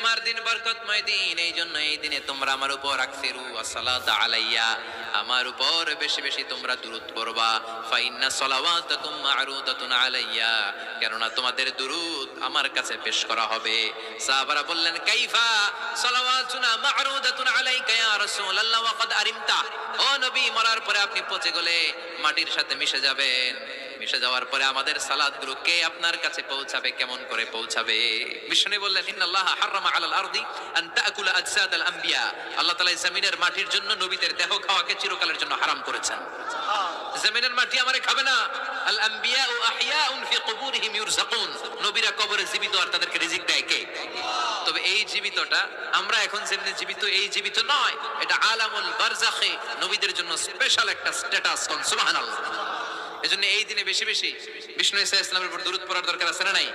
জুমার দিন বরকতময় দিন, এই জন্য এই দিনে তোমরা আমার উপর আকসিরু আসসালাতা আলাইয়া, আমার উপর বেশি বেশি তোমরা দুরূদ পড়বা। ফাইন্না সালাওয়াতাকুম মা'রুদাতুন আলাইয়া, কেননা তোমাদের দুরূদ আমার কাছে পেশ করা হবে। সাহাবারা বললেন, কাইফা সালাওয়াতুনা মা'রুদাতুন আলাইকা ইয়া রাসূলুল্লাহ ওয়া ক্বাদ আরিমতা, ও নবী, মরার পরে আপনি পচে গেলে মাটির সাথে মিশে যাবেন, মিশে যাওয়ার পরে আমাদের সালাতগুলো কে আপনার কাছে পৌঁছাবে, কেমন করে পৌঁছাবে? বিষ্ণু বললেন, ইন্নাল্লাহা হারামা আলাল আরদি আন তাকুলা আজসাদাল আমবিয়া, আল্লাহ তাআলা জমিনের মাটির জন্য নবীদের দেহ খাওয়াকে চিরকালের জন্য হারাম করেছেন। জমিনের মাটি আমারে খাবে না। আল আমবিয়াউ আহইয়াউন ফি কুবুরিহিম ইউরযাকুন, নবীরা কবরে জীবিত আর তাদেরকে রিজিক দেয় কে? তবে এই জীবিতটা আমরা এখন যেমনি জীবিত, এই জীবিত নয়, এটা আলামুল বারজাখে, নবীদের জন্য স্পেশাল একটা স্ট্যাটাস। সুবহানাল্লাহ। এজন্য এই দিনে বেশি বেশি বিষ্ণু ইসা ইসলামের উপর দুরূদ পড়ার দরকার আছে না নাই?